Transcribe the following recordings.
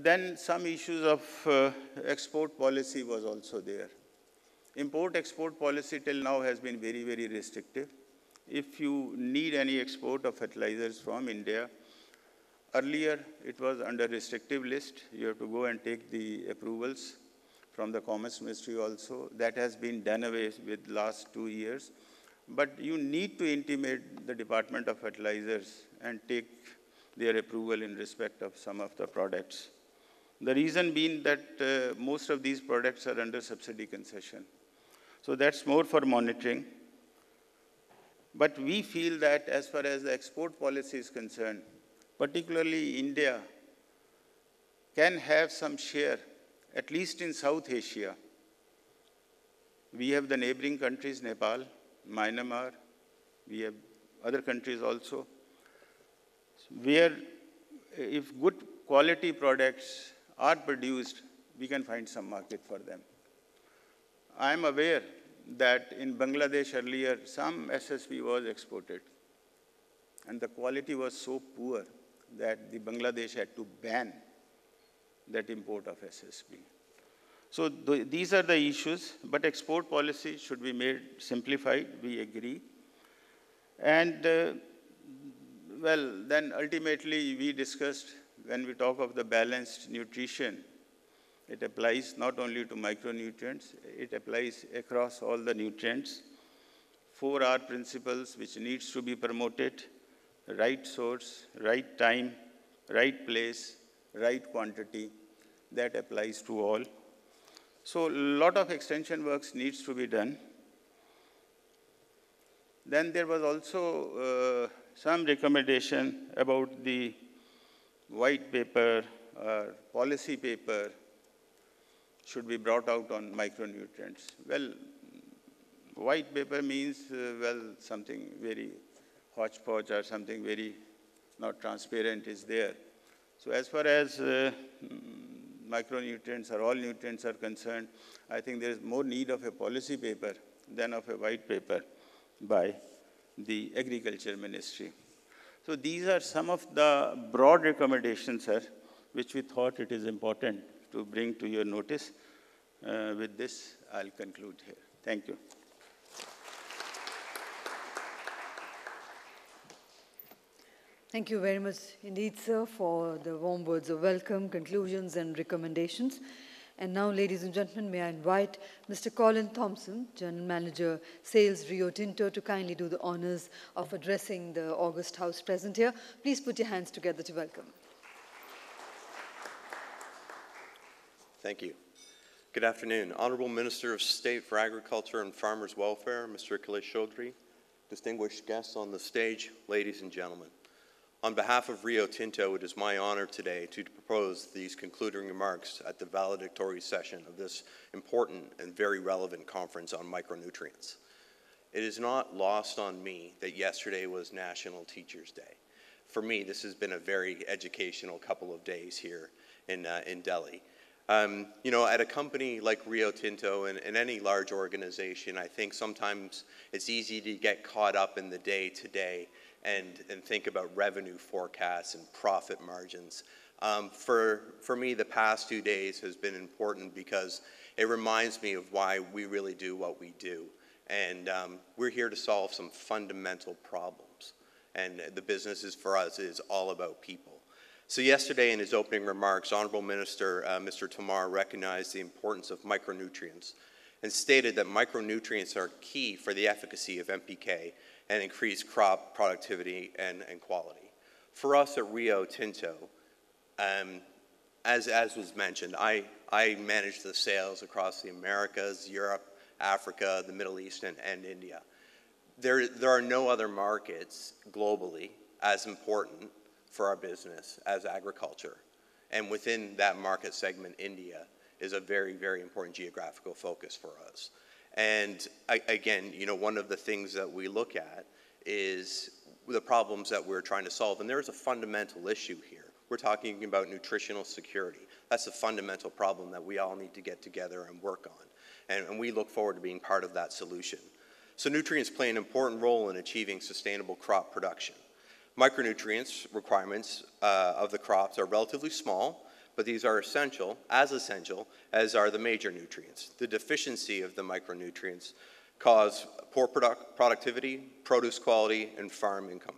Then some issues of export policy was also there. Import-export policy till now has been very, very restrictive. If you need any export of fertilizers from India, earlier it was under restrictive list. You have to go and take the approvals from the Commerce Ministry also. That has been done away with last 2 years. But you need to intimate the Department of Fertilizers and take their approval in respect of some of the products. The reason being that most of these products are under subsidy concession. So that's more for monitoring. But we feel that as far as the export policy is concerned, particularly India can have some share, at least in South Asia. We have the neighboring countries, Nepal, Myanmar, we have other countries also, where if good quality products are produced, we can find some market for them. I am aware that in Bangladesh earlier, some SSP was exported, and the quality was so poor that the Bangladesh had to ban that import of SSP. So these are the issues, but export policy should be made simplified, we agree. And well, then ultimately we discussed, when we talk of the balanced nutrition, it applies not only to micronutrients, it applies across all the nutrients. 4R principles which needs to be promoted: right source, right time, right place, right quantity. That applies to all. So a lot of extension works needs to be done. Then there was also some recommendation about the white paper or policy paper should be brought out on micronutrients. Well, white paper means, well, something very hodgepodge or something very not transparent is there. So as far as micronutrients or all nutrients are concerned, I think there is more need of a policy paper than of a white paper by the Agriculture Ministry. So these are some of the broad recommendations, sir, which we thought it is important to bring to your notice. With this, I'll conclude here. Thank you. Thank you very much indeed, sir, for the warm words of welcome, conclusions, and recommendations. And now, ladies and gentlemen, may I invite Mr. Colin Thompson, General Manager, Sales, Rio Tinto, to kindly do the honors of addressing the August House present here. Please put your hands together to welcome. Thank you. Good afternoon. Honorable Minister of State for Agriculture and Farmers' Welfare, Mr. Akhilesh Chaudhry, distinguished guests on the stage, ladies and gentlemen. On behalf of Rio Tinto, it is my honor today to propose these concluding remarks at the valedictory session of this important and very relevant conference on micronutrients. It is not lost on me that yesterday was National Teachers' Day. For me, this has been a very educational couple of days here in Delhi. You know, at a company like Rio Tinto and any large organization, I think sometimes it's easy to get caught up in the day-to-day and think about revenue forecasts and profit margins. For me, the past 2 days has been important because it reminds me of why we really do what we do. And we're here to solve some fundamental problems. And the business is, for us, is all about people. So yesterday in his opening remarks, Honorable Minister, Mr. Tomar, recognized the importance of micronutrients and stated that micronutrients are key for the efficacy of NPK and increased crop productivity and quality. For us at Rio Tinto, as was mentioned, I manage the sales across the Americas, Europe, Africa, the Middle East, and India. There are no other markets globally as important for our business as agriculture. And within that market segment, India is a very, very important geographical focus for us. And again, you know, one of the things that we look at is the problems that we're trying to solve. And there is a fundamental issue here. We're talking about nutritional security. That's a fundamental problem that we all need to get together and work on. And we look forward to being part of that solution. So nutrients play an important role in achieving sustainable crop production. Micronutrients requirements of the crops are relatively small, but these are essential as are the major nutrients. The deficiency of the micronutrients cause poor productivity, produce quality, and farm income.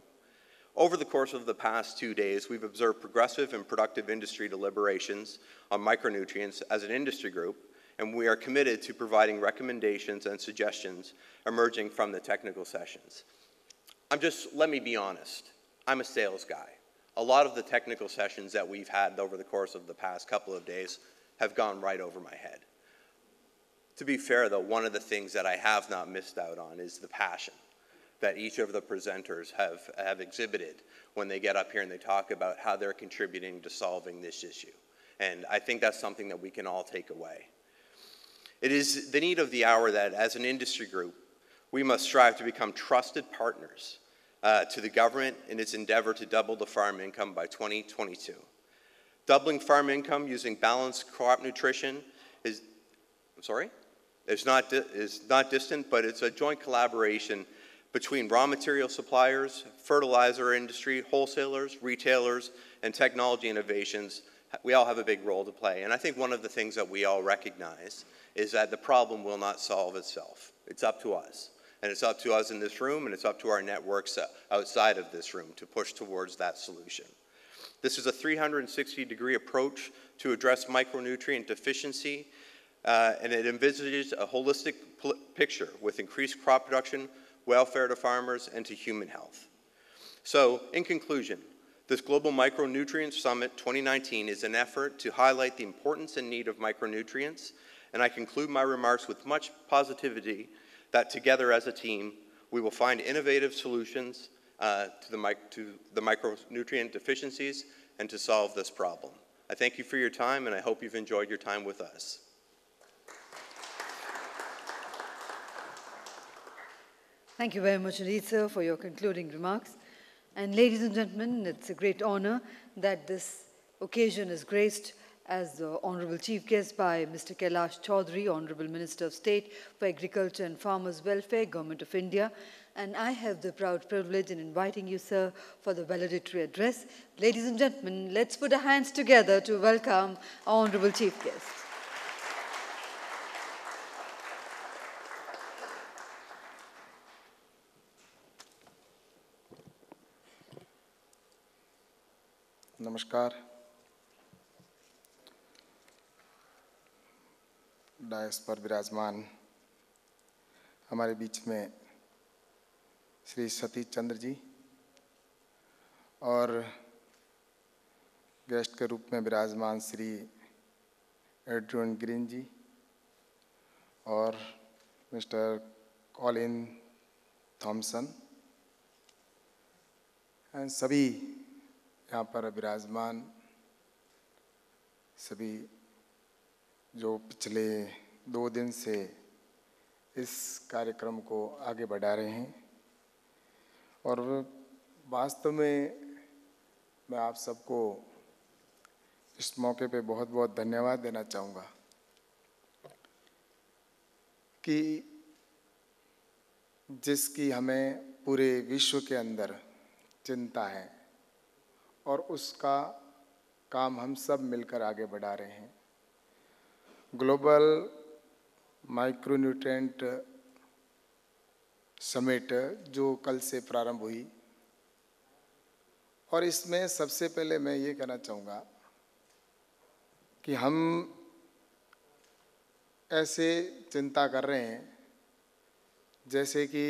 Over the course of the past 2 days, we've observed progressive and productive industry deliberations on micronutrients as an industry group, and we are committed to providing recommendations and suggestions emerging from the technical sessions. Let me be honest, I'm a sales guy. A lot of the technical sessions that we've had over the course of the past couple of days have gone right over my head. To be fair, though, one of the things that I have not missed out on is the passion that each of the presenters have exhibited when they get up here and they talk about how they're contributing to solving this issue. And I think that's something that we can all take away. It is the need of the hour that, as an industry group, we must strive to become trusted partners to the government in its endeavor to double the farm income by 2022. Doubling farm income using balanced crop nutrition is not distant, but it's a joint collaboration between raw material suppliers, fertilizer industry, wholesalers, retailers, and technology innovations. We all have a big role to play. And I think one of the things that we all recognize is that the problem will not solve itself. It's up to us. And it's up to us in this room, and it's up to our networks outside of this room to push towards that solution. This is a 360-degree approach to address micronutrient deficiency, and it envisages a holistic picture with increased crop production, welfare to farmers, and to human health. So, in conclusion, this Global Micronutrient Summit 2019 is an effort to highlight the importance and need of micronutrients, and I conclude my remarks with much positivity that together as a team, we will find innovative solutions to the micronutrient deficiencies and to solve this problem. I thank you for your time, and I hope you've enjoyed your time with us. Thank you very much indeed, sir, for your concluding remarks. And ladies and gentlemen, it's a great honor that this occasion is graced as the Honorable Chief Guest by Mr. Kailash Chaudhary, Honorable Minister of State for Agriculture and Farmers' Welfare, Government of India. And I have the proud privilege in inviting you, sir, for the valedictory address. Ladies and gentlemen, let's put our hands together to welcome our Honorable Chief Guest. नमस्कार। DISE पर विराजमान हमारे बीच में श्री सतीश चंद्र जी और guest के रूप में विराजमान श्री एड्रियन ग्रीन जी और मिस्टर कॉलिन थॉमसन एंड सभी यहाँ पर विराजमान सभी जो पिछले 2 दिन से इस कार्यक्रम को आगे बढ़ा रहे हैं और वास्तव में मैं आप सबको इस मौके पे बहुत बहुत धन्यवाद देना चाहूँगा कि जिसकी हमें पूरे विश्व के अंदर चिंता है और उसका काम हम सब मिलकर आगे बढ़ा रहे हैं। ग्लोबल माइक्रोन्यूट्रिएंट समिट जो कल से प्रारंभ हुई और इसमें सबसे पहले मैं ये कहना चाहूँगा कि हम ऐसे चिंता कर रहे हैं जैसे कि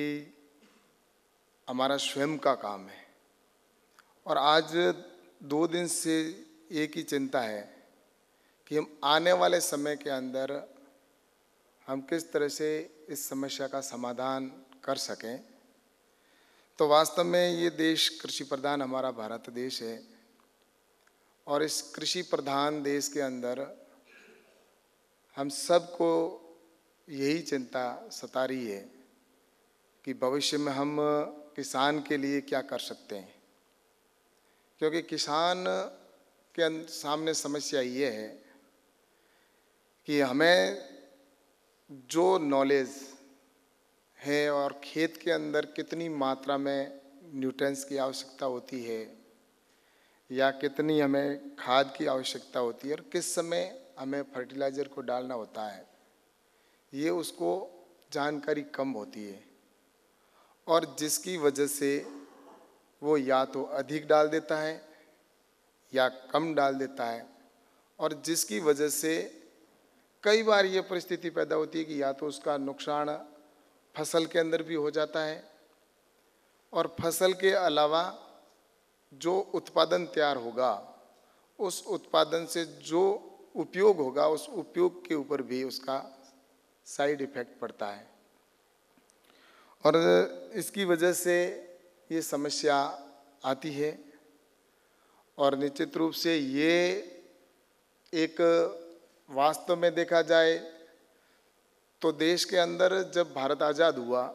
हमारा स्वयं का काम है और आज 2 दिन से एक ही चिंता है कि हम आने वाले समय के अंदर हम किस तरह से इस समस्या का समाधान कर सकें। तो वास्तव में ये देश कृषि प्रधान हमारा भारत देश है और इस कृषि प्रधान देश के अंदर हम सबको यही चिंता सता रही है कि भविष्य में हम किसान के लिए क्या कर सकते हैं, क्योंकि किसान के सामने समस्या ये है कि हमें जो नॉलेज है और खेत के अंदर कितनी मात्रा में न्यूट्रिएंट्स की आवश्यकता होती है या कितनी हमें खाद की आवश्यकता होती है और किस समय हमें फर्टिलाइज़र को डालना होता है, ये उसको जानकारी कम होती है। और जिसकी वजह से वो या तो अधिक डाल देता है या कम डाल देता है, और जिसकी वजह से कई बार ये परिस्थिति पैदा होती है कि या तो उसका नुकसान फसल के अंदर भी हो जाता है, और फसल के अलावा जो उत्पादन तैयार होगा उस उत्पादन से जो उपयोग होगा उस उपयोग के ऊपर भी उसका साइड इफेक्ट पड़ता है। और इसकी वजह से ये समस्या आती है। और निश्चित रूप से ये एक वास्तव में देखा जाए तो देश के अंदर जब भारत आज़ाद हुआ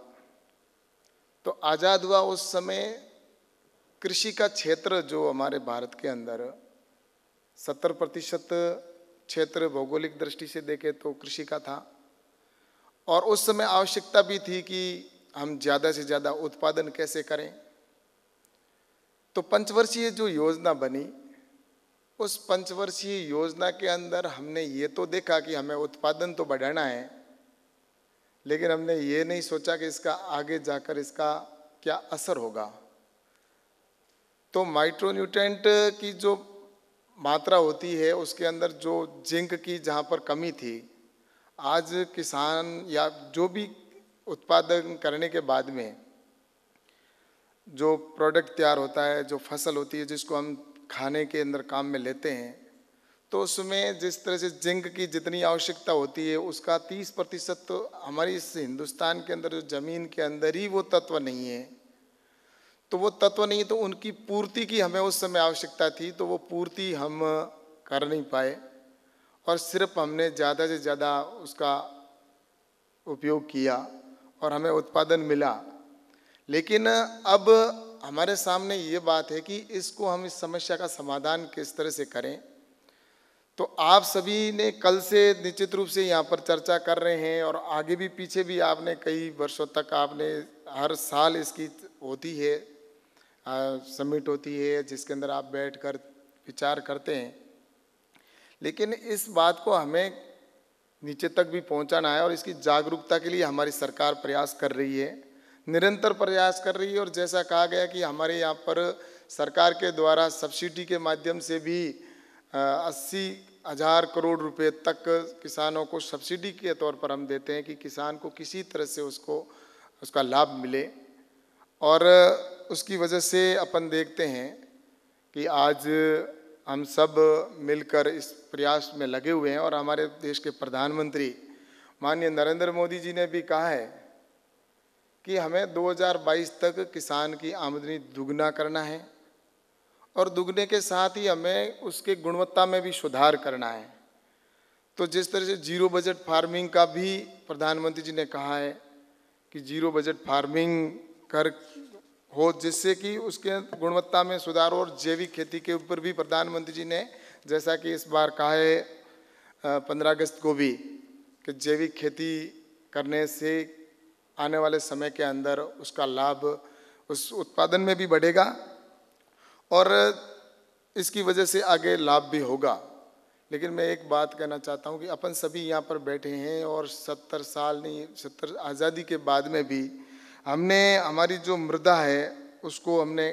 तो आज़ाद हुआ उस समय कृषि का क्षेत्र जो हमारे भारत के अंदर 70% क्षेत्र भौगोलिक दृष्टि से देखें तो कृषि का था, और उस समय आवश्यकता भी थी कि हम ज़्यादा से ज़्यादा उत्पादन कैसे करें। तो पंचवर्षीय जो योजना बनी, उस पंचवर्षीय योजना के अंदर हमने ये तो देखा कि हमें उत्पादन तो बढ़ाना है, लेकिन हमने ये नहीं सोचा कि इसका आगे जाकर इसका क्या असर होगा। तो माइक्रोन्यूट्रेंट की जो मात्रा होती है उसके अंदर जो जिंक की जहाँ पर कमी थी, आज किसान या जो भी उत्पादन करने के बाद में जो प्रोडक्ट तैयार होता है, जो फसल होती है जिसको हम खाने के अंदर काम में लेते हैं, तो उसमें जिस तरह से जिंक की जितनी आवश्यकता होती है उसका 30% तो हमारी इस हिंदुस्तान के अंदर जो ज़मीन के अंदर ही वो तत्व नहीं है। तो वो तत्व नहीं, तो उनकी पूर्ति की हमें उस समय आवश्यकता थी, तो वो पूर्ति हम कर नहीं पाए और सिर्फ हमने ज़्यादा से ज़्यादा उसका उपयोग किया और हमें उत्पादन मिला। लेकिन अब हमारे सामने ये बात है कि इसको हम इस समस्या का समाधान किस तरह से करें। तो आप सभी ने कल से निश्चित रूप से यहाँ पर चर्चा कर रहे हैं, और आगे भी पीछे भी आपने कई वर्षों तक आपने हर साल इसकी होती है समिट होती है जिसके अंदर आप बैठकर विचार करते हैं। लेकिन इस बात को हमें नीचे तक भी पहुंचाना है और इसकी जागरूकता के लिए हमारी सरकार प्रयास कर रही है, निरंतर प्रयास कर रही है। और जैसा कहा गया कि हमारे यहाँ पर सरकार के द्वारा सब्सिडी के माध्यम से भी 80,000 करोड़ रुपए तक किसानों को सब्सिडी के तौर पर हम देते हैं कि किसान को किसी तरह से उसका लाभ मिले। और उसकी वजह से अपन देखते हैं कि आज हम सब मिलकर इस प्रयास में लगे हुए हैं। और हमारे देश के प्रधानमंत्री माननीय नरेंद्र मोदी जी ने भी कहा है कि हमें 2022 तक किसान की आमदनी दुगना करना है, और दुगने के साथ ही हमें उसके गुणवत्ता में भी सुधार करना है। तो जिस तरह से जीरो बजट फार्मिंग का भी प्रधानमंत्री जी ने कहा है कि जीरो बजट फार्मिंग कर हो, जिससे कि उसके गुणवत्ता में सुधार, और जैविक खेती के ऊपर भी प्रधानमंत्री जी ने जैसा कि इस बार कहा है 15 अगस्त को भी कि जैविक खेती करने से आने वाले समय के अंदर उसका लाभ उस उत्पादन में भी बढ़ेगा और इसकी वजह से आगे लाभ भी होगा। लेकिन मैं एक बात कहना चाहता हूँ कि अपन सभी यहाँ पर बैठे हैं और 70 साल नहीं 70 आज़ादी के बाद में भी हमने हमारी जो मृदा है उसको हमने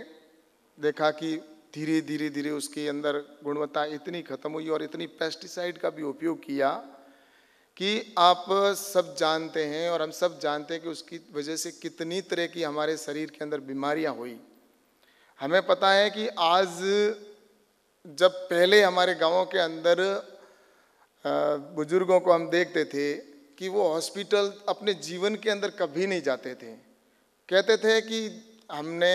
देखा कि धीरे धीरे उसके अंदर गुणवत्ता इतनी खत्म हुई और इतनी पेस्टिसाइड का भी उपयोग किया कि आप सब जानते हैं और हम सब जानते हैं कि उसकी वजह से कितनी तरह की हमारे शरीर के अंदर बीमारियां हुई। हमें पता है कि आज जब पहले हमारे गांवों के अंदर बुजुर्गों को हम देखते थे कि वो हॉस्पिटल अपने जीवन के अंदर कभी नहीं जाते थे, कहते थे कि हमने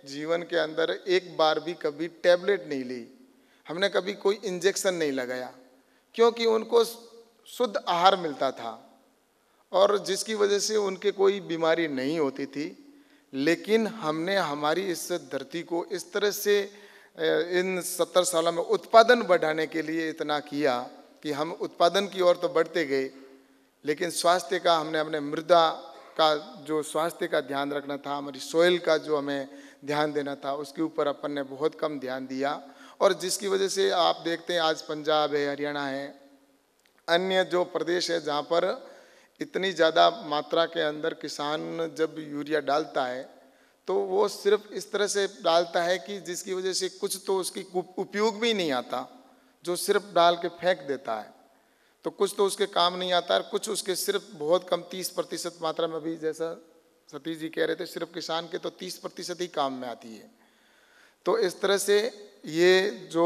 जीवन के अंदर एक बार भी कभी टैबलेट नहीं ली, हमने कभी कोई इंजेक्शन नहीं लगाया, क्योंकि उनको शुद्ध आहार मिलता था और जिसकी वजह से उनके कोई बीमारी नहीं होती थी। लेकिन हमने हमारी इस धरती को इस तरह से इन 70 सालों में उत्पादन बढ़ाने के लिए इतना किया कि हम उत्पादन की ओर तो बढ़ते गए, लेकिन स्वास्थ्य का हमने अपने मृदा का जो स्वास्थ्य का ध्यान रखना था, हमारी सोइल का जो हमें ध्यान देना था, उसके ऊपर अपन ने बहुत कम ध्यान दिया। और जिसकी वजह से आप देखते हैं आज पंजाब है, हरियाणा है, अन्य जो प्रदेश है जहाँ पर इतनी ज़्यादा मात्रा के अंदर किसान जब यूरिया डालता है तो वो सिर्फ इस तरह से डालता है कि जिसकी वजह से कुछ तो उसकी उपयोग भी नहीं आता, जो सिर्फ डाल के फेंक देता है, तो कुछ तो उसके काम नहीं आता है, कुछ उसके सिर्फ बहुत कम 30% मात्रा में, भी जैसा सतीश जी कह रहे थे, सिर्फ किसान के तो 30% ही काम में आती है। तो इस तरह से ये जो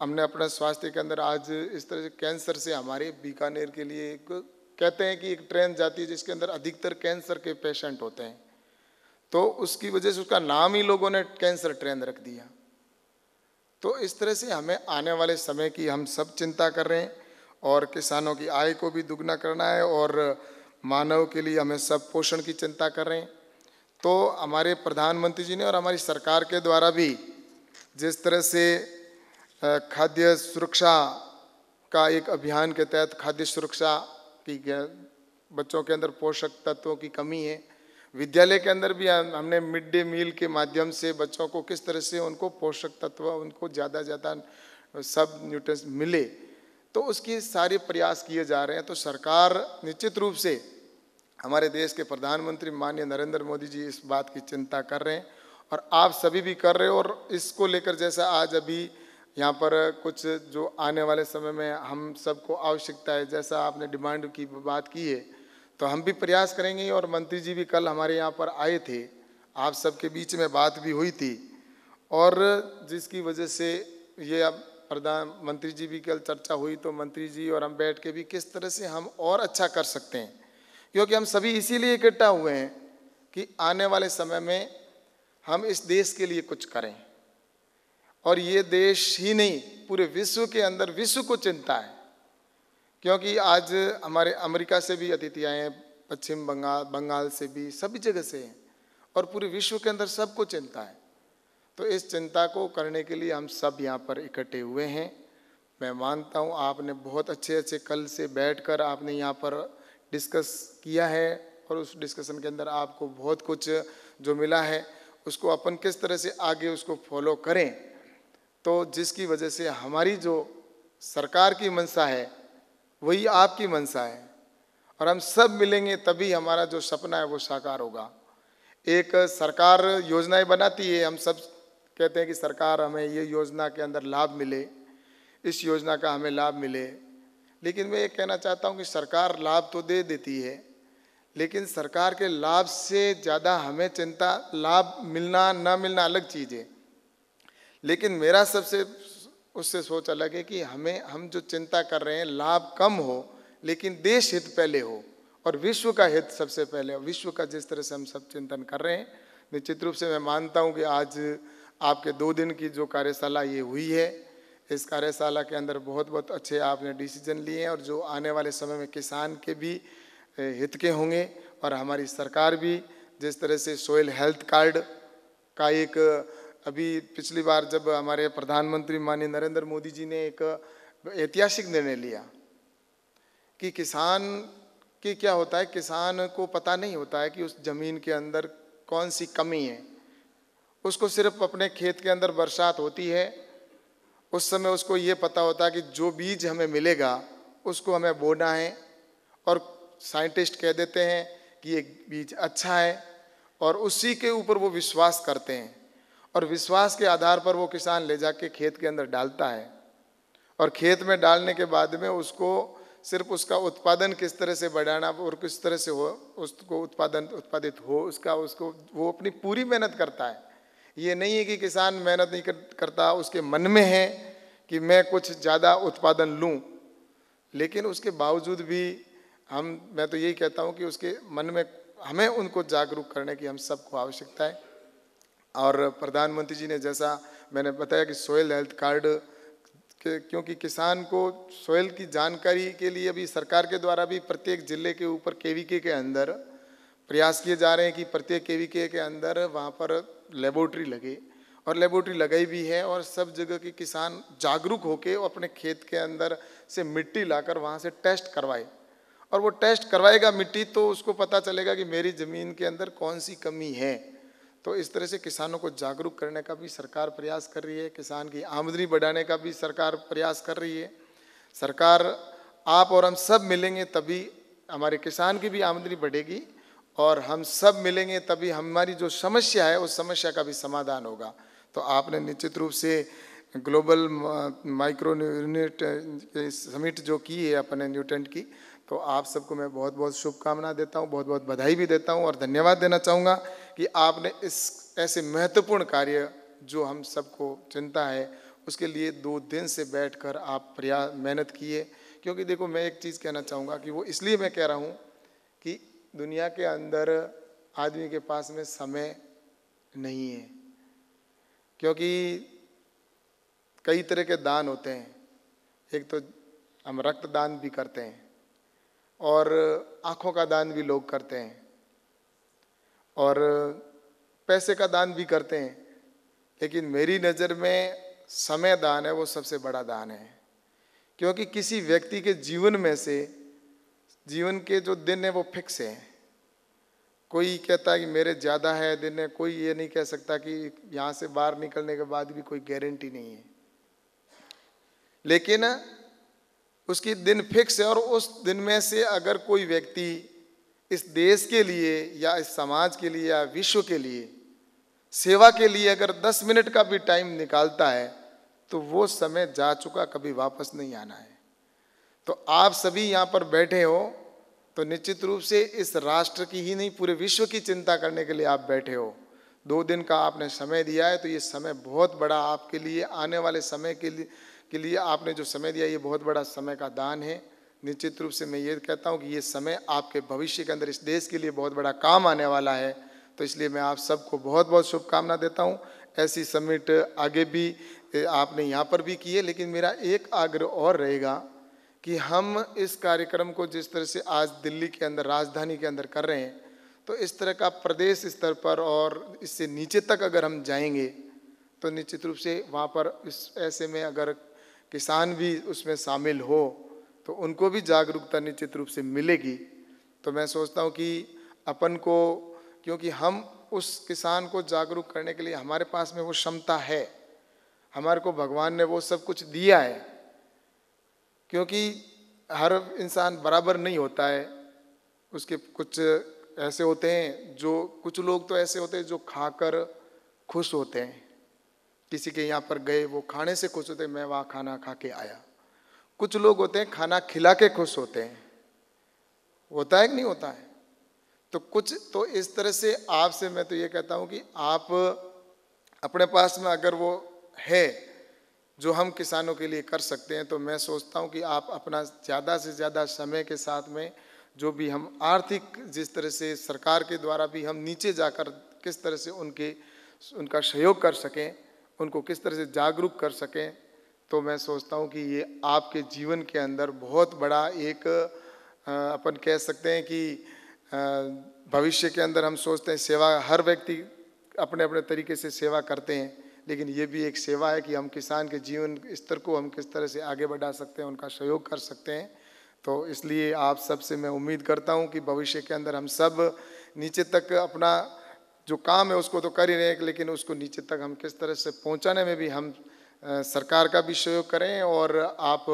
हमने अपने स्वास्थ्य के अंदर आज इस तरह से कैंसर से हमारे बीकानेर के लिए एक कहते हैं कि एक ट्रेन जाती है जिसके अंदर अधिकतर कैंसर के पेशेंट होते हैं, तो उसकी वजह से उसका नाम ही लोगों ने कैंसर ट्रेन रख दिया। तो इस तरह से हमें आने वाले समय की हम सब चिंता कर रहे हैं और किसानों की आय को भी दुगना करना है और मानव के लिए हमें सब पोषण की चिंता कर रहे हैं। तो हमारे प्रधानमंत्री जी ने और हमारी सरकार के द्वारा भी जिस तरह से खाद्य सुरक्षा का एक अभियान के तहत खाद्य सुरक्षा की बच्चों के अंदर पोषक तत्वों की कमी है, विद्यालय के अंदर भी हमने मिड डे मील के माध्यम से बच्चों को किस तरह से उनको पोषक तत्व उनको ज़्यादा सब न्यूट्रिएंट्स मिले, तो उसके सारे प्रयास किए जा रहे हैं। तो सरकार निश्चित रूप से हमारे देश के प्रधानमंत्री माननीय नरेंद्र मोदी जी इस बात की चिंता कर रहे हैं और आप सभी भी कर रहे हो। और इसको लेकर जैसा आज अभी यहाँ पर कुछ जो आने वाले समय में हम सबको आवश्यकता है, जैसा आपने डिमांड की बात की है, तो हम भी प्रयास करेंगे। और मंत्री जी भी कल हमारे यहाँ पर आए थे, आप सबके बीच में बात भी हुई थी और जिसकी वजह से ये अब प्रधानमंत्री जी भी कल चर्चा हुई, तो मंत्री जी और हम बैठ के भी किस तरह से हम और अच्छा कर सकते हैं, क्योंकि हम सभी इसीलिए इकट्ठा हुए हैं कि आने वाले समय में हम इस देश के लिए कुछ करें। और ये देश ही नहीं, पूरे विश्व के अंदर विश्व को चिंता है, क्योंकि आज हमारे अमेरिका से भी अतिथि आए हैं, पश्चिम बंगाल से भी, सभी जगह से हैं और पूरे विश्व के अंदर सबको चिंता है। तो इस चिंता को करने के लिए हम सब यहाँ पर इकट्ठे हुए हैं। मैं मानता हूँ आपने बहुत अच्छे कल से बैठकर आपने यहाँ पर डिस्कस किया है और उस डिस्कशन के अंदर आपको बहुत कुछ जो मिला है उसको अपन किस तरह से आगे उसको फॉलो करें, तो जिसकी वजह से हमारी जो सरकार की मंशा है वही आपकी मंशा है और हम सब मिलेंगे तभी हमारा जो सपना है वो साकार होगा। एक सरकार योजनाएं बनाती है, हम सब कहते हैं कि सरकार हमें ये योजना के अंदर लाभ मिले, इस योजना का हमें लाभ मिले, लेकिन मैं ये कहना चाहता हूँ कि सरकार लाभ तो दे देती है, लेकिन सरकार के लाभ से ज़्यादा हमें चिंता, लाभ मिलना ना मिलना अलग चीज़ है, लेकिन मेरा सबसे उससे सोच अलग है कि हम जो चिंता कर रहे हैं लाभ कम हो लेकिन देश हित पहले हो और विश्व का हित सबसे पहले हो। विश्व का जिस तरह से हम सब चिंतन कर रहे हैं, निश्चित रूप से मैं मानता हूँ कि आज आपके 2 दिन की जो कार्यशाला ये हुई है, इस कार्यशाला के अंदर बहुत बहुत अच्छे आपने डिसीजन लिए हैं और जो आने वाले समय में किसान के भी हित के होंगे और हमारी सरकार भी जिस तरह से सोइल हेल्थ कार्ड का एक अभी पिछली बार जब हमारे प्रधानमंत्री माननीय नरेंद्र मोदी जी ने एक ऐतिहासिक निर्णय लिया कि किसान की क्या होता है, किसान को पता नहीं होता है कि उस जमीन के अंदर कौन सी कमी है, उसको सिर्फ अपने खेत के अंदर बरसात होती है उस समय उसको ये पता होता है कि जो बीज हमें मिलेगा उसको हमें बोना है और साइंटिस्ट कह देते हैं कि ये बीज अच्छा है और उसी के ऊपर वो विश्वास करते हैं और विश्वास के आधार पर वो किसान ले जाके खेत के अंदर डालता है और खेत में डालने के बाद में उसको सिर्फ उसका उत्पादन किस तरह से बढ़ाना और किस तरह से हो उसको उत्पादित हो उसको वो अपनी पूरी मेहनत करता है। ये नहीं है कि किसान मेहनत नहीं करता, उसके मन में है कि मैं कुछ ज़्यादा उत्पादन लूँ, लेकिन उसके बावजूद भी मैं तो यही कहता हूँ कि उसके मन में हमें उनको जागरूक करने की हम सबको आवश्यकता है। और प्रधानमंत्री जी ने जैसा मैंने बताया कि सोइल हेल्थ कार्ड क्योंकि किसान को सोइल की जानकारी के लिए अभी सरकार के द्वारा भी प्रत्येक जिले के ऊपर केवीके के अंदर प्रयास किए जा रहे हैं कि प्रत्येक केवीके के अंदर वहाँ पर लेबोरेटरी लगे और लेबोरेटरी लगाई भी है और सब जगह के किसान जागरूक होके अपने खेत के अंदर से मिट्टी लाकर वहाँ से टेस्ट करवाए और वो टेस्ट करवाएगा मिट्टी तो उसको पता चलेगा कि मेरी ज़मीन के अंदर कौन सी कमी है। तो इस तरह से किसानों को जागरूक करने का भी सरकार प्रयास कर रही है, किसान की आमदनी बढ़ाने का भी सरकार प्रयास कर रही है। सरकार, आप और हम सब मिलेंगे तभी हमारे किसान की भी आमदनी बढ़ेगी, और हम सब मिलेंगे तभी हमारी जो समस्या है उस समस्या का भी समाधान होगा। तो आपने निश्चित रूप से ग्लोबल माइक्रो यूनिट समिट जो की है अपने न्यूट्रेंट की, तो आप सबको मैं बहुत बहुत शुभकामना देता हूँ, बहुत बहुत बधाई भी देता हूँ और धन्यवाद देना चाहूँगा कि आपने इस ऐसे महत्वपूर्ण कार्य जो हम सबको चिंता है उसके लिए 2 दिन से बैठकर आप मेहनत किए। क्योंकि देखो, मैं एक चीज़ कहना चाहूँगा कि वो इसलिए मैं कह रहा हूँ कि दुनिया के अंदर आदमी के पास में समय नहीं है, क्योंकि कई तरह के दान होते हैं। एक तो हम रक्तदान भी करते हैं और आँखों का दान भी लोग करते हैं और पैसे का दान भी करते हैं, लेकिन मेरी नज़र में समय दान है वो सबसे बड़ा दान है। क्योंकि किसी व्यक्ति के जीवन में से जीवन के जो दिन है वो फिक्स है। कोई कहता है कि मेरे ज़्यादा है दिन है, कोई ये नहीं कह सकता कि यहाँ से बाहर निकलने के बाद भी कोई गारंटी नहीं है, लेकिन उसकी दिन फिक्स है। और उस दिन में से अगर कोई व्यक्ति इस देश के लिए या इस समाज के लिए या विश्व के लिए सेवा के लिए अगर 10 मिनट का भी टाइम निकालता है तो वो समय जा चुका, कभी वापस नहीं आना है। तो आप सभी यहाँ पर बैठे हो तो निश्चित रूप से इस राष्ट्र की ही नहीं पूरे विश्व की चिंता करने के लिए आप बैठे हो। 2 दिन का आपने समय दिया है, तो ये समय बहुत बड़ा आपके लिए, आने वाले समय के लिए आपने जो समय दिया ये बहुत बड़ा समय का दान है। निश्चित रूप से मैं ये कहता हूँ कि ये समय आपके भविष्य के अंदर इस देश के लिए बहुत बड़ा काम आने वाला है। तो इसलिए मैं आप सबको बहुत बहुत शुभकामना देता हूँ। ऐसी समिट आगे भी आपने यहाँ पर भी की है, लेकिन मेरा एक आग्रह और रहेगा कि हम इस कार्यक्रम को जिस तरह से आज दिल्ली के अंदर, राजधानी के अंदर कर रहे हैं, तो इस तरह का प्रदेश स्तर पर और इससे नीचे तक अगर हम जाएंगे तो निश्चित रूप से वहाँ पर इस ऐसे में अगर किसान भी उसमें शामिल हो तो उनको भी जागरूकता निश्चित रूप से मिलेगी। तो मैं सोचता हूँ कि अपन को, क्योंकि हम उस किसान को जागरूक करने के लिए हमारे पास में वो क्षमता है, हमारे को भगवान ने वो सब कुछ दिया है। क्योंकि हर इंसान बराबर नहीं होता है, उसके कुछ ऐसे होते हैं जो, कुछ लोग तो ऐसे होते हैं जो खाकर खुश होते हैं। किसी के यहाँ पर गए वो खाने से खुश होते हैं, मैं वहाँ खाना खा के आया। कुछ लोग होते हैं खाना खिला के खुश होते हैं, होता है कि नहीं होता है? तो कुछ तो इस तरह से आपसे मैं तो ये कहता हूँ कि आप अपने पास में अगर वो है जो हम किसानों के लिए कर सकते हैं, तो मैं सोचता हूँ कि आप अपना ज़्यादा से ज़्यादा समय के साथ में जो भी हम आर्थिक, जिस तरह से सरकार के द्वारा भी हम नीचे जाकर किस तरह से उनका सहयोग कर सकें, उनको किस तरह से जागरूक कर सकें, तो मैं सोचता हूँ कि ये आपके जीवन के अंदर बहुत बड़ा एक अपन कह सकते हैं कि भविष्य के अंदर हम सोचते हैं सेवा, हर व्यक्ति अपने अपने तरीके से सेवा करते हैं, लेकिन ये भी एक सेवा है कि हम किसान के जीवन स्तर को हम किस तरह से आगे बढ़ा सकते हैं, उनका सहयोग कर सकते हैं। तो इसलिए आप सबसे मैं उम्मीद करता हूँ कि भविष्य के अंदर हम सब नीचे तक अपना जो काम है उसको तो कर ही रहे हैं, लेकिन उसको नीचे तक हम किस तरह से पहुँचाने में भी हम सरकार का भी सहयोग करें, और आप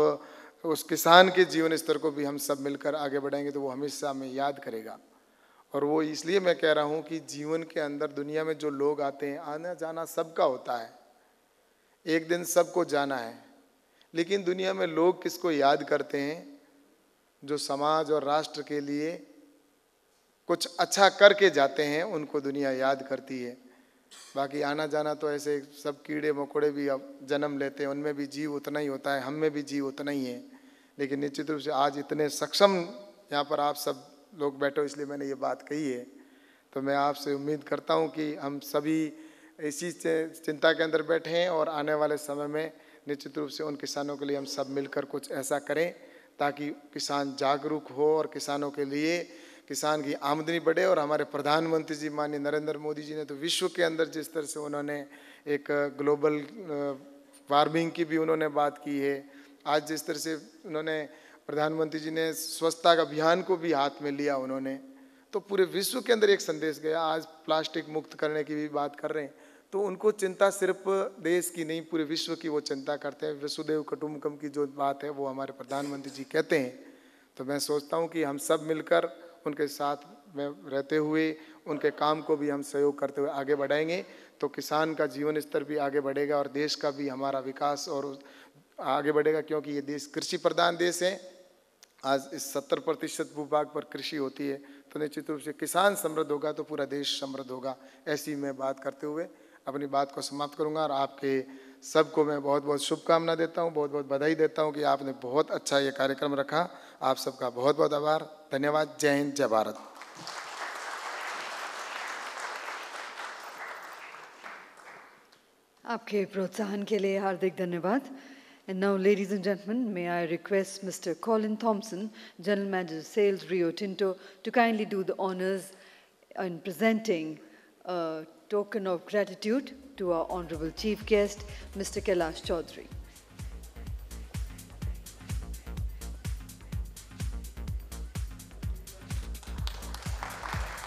उस किसान के जीवन स्तर को भी हम सब मिलकर आगे बढ़ाएंगे तो वो हमेशा हमें याद करेगा। और वो इसलिए मैं कह रहा हूँ कि जीवन के अंदर दुनिया में जो लोग आते हैं, आना जाना सबका होता है, एक दिन सबको जाना है, लेकिन दुनिया में लोग किसको याद करते हैं? जो समाज और राष्ट्र के लिए कुछ अच्छा करके जाते हैं उनको दुनिया याद करती है। बाकी आना जाना तो ऐसे सब कीड़े मकोड़े भी अब जन्म लेते हैं, उनमें भी जीव उतना ही होता है, हम में भी जीव उतना ही है। लेकिन निश्चित रूप से आज इतने सक्षम यहाँ पर आप सब लोग बैठे हो, इसलिए मैंने ये बात कही है। तो मैं आपसे उम्मीद करता हूँ कि हम सभी इसी चिंता के अंदर बैठे हैं और आने वाले समय में निश्चित रूप से उन किसानों के लिए हम सब मिलकर कुछ ऐसा करें ताकि किसान जागरूक हो और किसानों के लिए किसान की आमदनी बढ़े। और हमारे प्रधानमंत्री जी माननीय नरेंद्र मोदी जी ने तो विश्व के अंदर जिस तरह से उन्होंने एक ग्लोबल वार्मिंग की भी उन्होंने बात की है, आज जिस तरह से उन्होंने प्रधानमंत्री जी ने स्वच्छता अभियान को भी हाथ में लिया उन्होंने, तो पूरे विश्व के अंदर एक संदेश गया। आज प्लास्टिक मुक्त करने की भी बात कर रहे हैं, तो उनको चिंता सिर्फ देश की नहीं, पूरे विश्व की वो चिंता करते हैं। वसुदेव कुटुंबकम की जो बात है वो हमारे प्रधानमंत्री जी कहते हैं। तो मैं सोचता हूँ कि हम सब मिलकर उनके साथ में रहते हुए उनके काम को भी हम सहयोग करते हुए आगे बढ़ाएंगे, तो किसान का जीवन स्तर भी आगे बढ़ेगा और देश का भी हमारा विकास और आगे बढ़ेगा, क्योंकि ये देश कृषि प्रधान देश है। आज इस 70% भूभाग पर कृषि होती है, तो निश्चित रूप से किसान समृद्ध होगा तो पूरा देश समृद्ध होगा। ऐसी मैं बात करते हुए अपनी बात को समाप्त करूंगा और आपके सबको मैं बहुत बहुत शुभकामना देता हूं, बहुत बहुत बधाई देता हूं कि आपने बहुत अच्छा ये कार्यक्रम रखा। आप सबका बहुत बहुत आभार, धन्यवाद। जय हिंद, जय भारत। आपके प्रोत्साहन के लिए हार्दिक धन्यवाद। And now, ladies and gentlemen, may I request Mr. Colin Thompson, General Manager Sales, Rio Tinto, to kindly do the honors in presenting a token of gratitude to our Honorable Chief Guest, Mr. Kailash Chaudhary.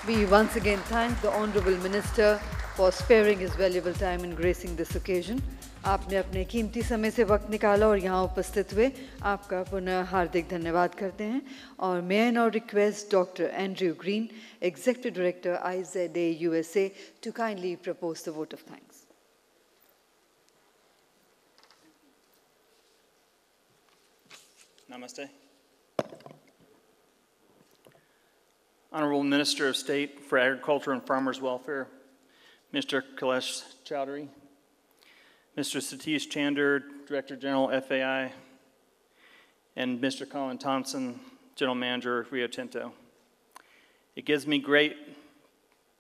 We once again thank the Honorable Minister for sparing his valuable time in gracing this occasion. आपने अपने कीमती समय से वक्त निकाला और यहाँ उपस्थित हुए, आपका पुनः हार्दिक धन्यवाद करते हैं। और may I now request Dr. Andrew Green, Executive Director, IZA USA, to kindly propose the vote of thanks. Namaste. Honorable Minister of State for Agriculture and Farmers Welfare, Mr. Kailash Chaudhary, Mr. Satish Chander, Director General, FAI, and Mr. Colin Thompson, General Manager, Rio Tinto. It gives me great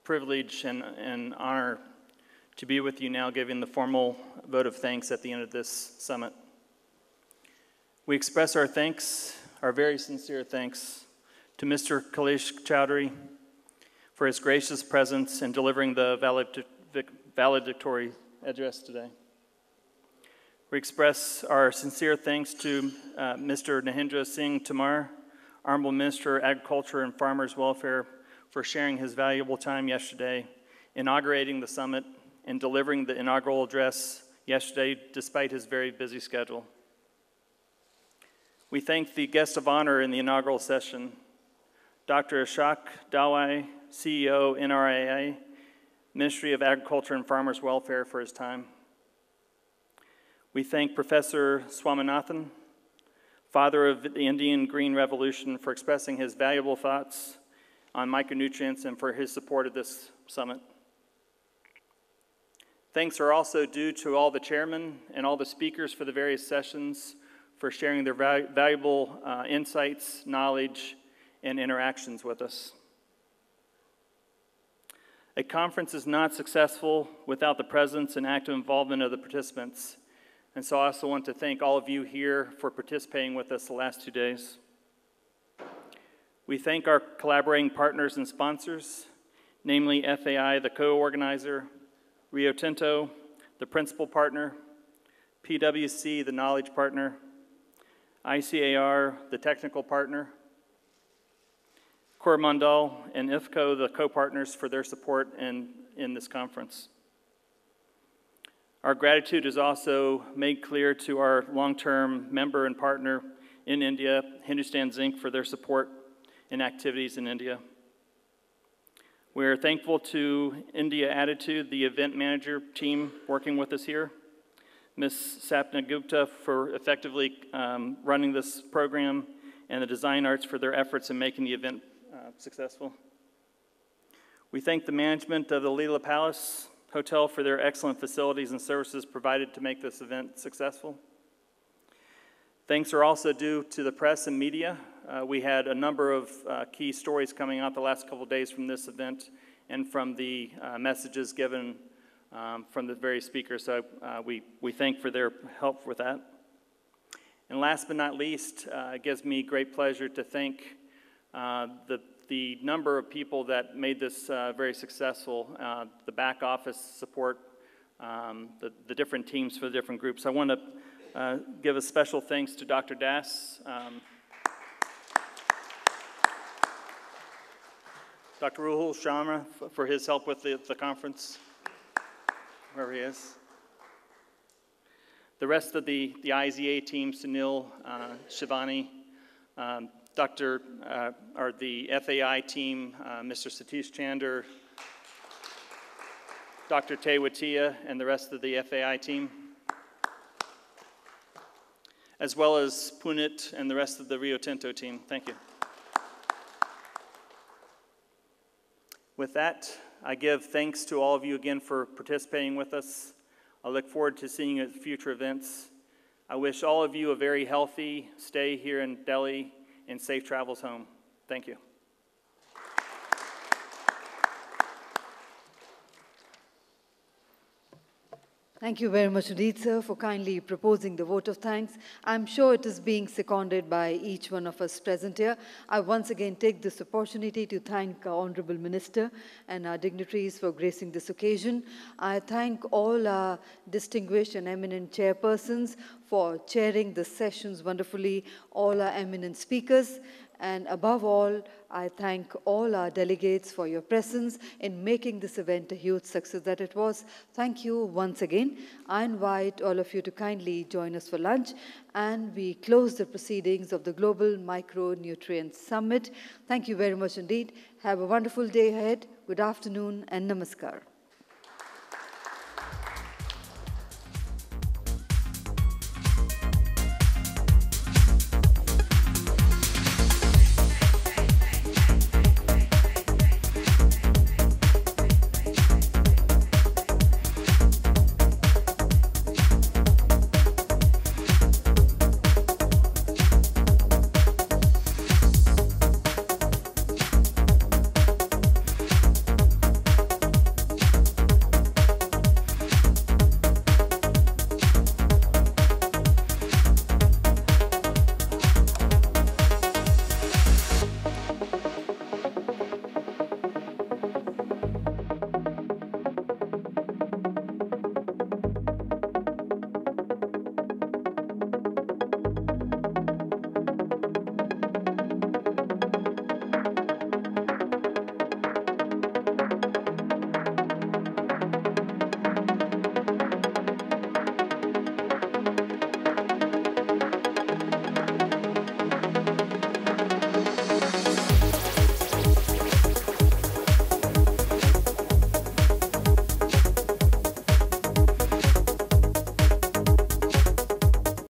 privilege and honor to be with you now, giving the formal vote of thanks at the end of this summit. We express our thanks, our very sincere thanks, to Mr. Kailash Chaudhary for his gracious presence in delivering the valedictory address today. We express our sincere thanks to Mr. Nahendra Singh Tomar, Honorable Minister of Agriculture and Farmers Welfare, for sharing his valuable time yesterday, inaugurating the summit, and delivering the inaugural address yesterday despite his very busy schedule. We thank the guest of honor in the inaugural session, Dr. Ashok Dawai, CEO, NRIA, Ministry of Agriculture and Farmers Welfare, for his time. We thank Professor Swaminathan, father of the Indian Green Revolution, for expressing his valuable thoughts on micronutrients and for his support of this summit. Thanks are also due to all the chairmen and all the speakers for the various sessions for sharing their valuable insights, knowledge, and interactions with us. A conference is not successful without the presence and active involvement of the participants. And so I also want to thank all of you here for participating with us the last 2 days. We thank our collaborating partners and sponsors, namely FAI, the co-organizer, Rio Tinto, the principal partner, PwC, the knowledge partner, ICAR, the technical partner, Coromandel and IFCO, the co-partners, for their support in this conference. Our gratitude is also made clear to our long-term member and partner in India, Hindustan Zinc, for their support in activities in India. We are thankful to India Attitude, the event manager team working with us here, Ms. Sapna Gupta for effectively running this program, and the Design Arts for their efforts in making the event successful. We thank the management of the Leela Palace Hotel for their excellent facilities and services provided to make this event successful. Thanks are also due to the press and media. We had a number of key stories coming out the last couple of days from this event and from the messages given from the various speakers, so we thank for their help with that. And last but not least, it gives me great pleasure to thank the number of people that made this very successful, the back office support, the different teams for the different groups. I want to give a special thanks to Dr. Das. Dr. Ruhul Sharma for his help with the conference, wherever he is. The rest of the IZA team, Sunil, Shivani, the FAI team, Mr. Satish Chander, Dr. Tewatia, and the rest of the FAI team, as well as Punit and the rest of the Rio Tinto team. Thank you. With that, I give thanks to all of you again for participating with us. I look forward to seeing you at future events. I wish all of you a very healthy stay here in Delhi and safe travels home. Thank you. Thank you very much indeed, sir, for kindly proposing the vote of thanks. I'm sure it is being seconded by each one of us present here. I once again take this opportunity to thank our Honorable Minister and our dignitaries for gracing this occasion. I thank all our distinguished and eminent chairpersons for chairing the sessions wonderfully, all our eminent speakers, and above all, I thank all our delegates for your presence in making this event a huge success that it was. Thank you once again. I invite all of you to kindly join us for lunch, and we close the proceedings of the Global Micronutrients Summit. Thank you very much indeed. Have a wonderful day ahead. Good afternoon and namaskar.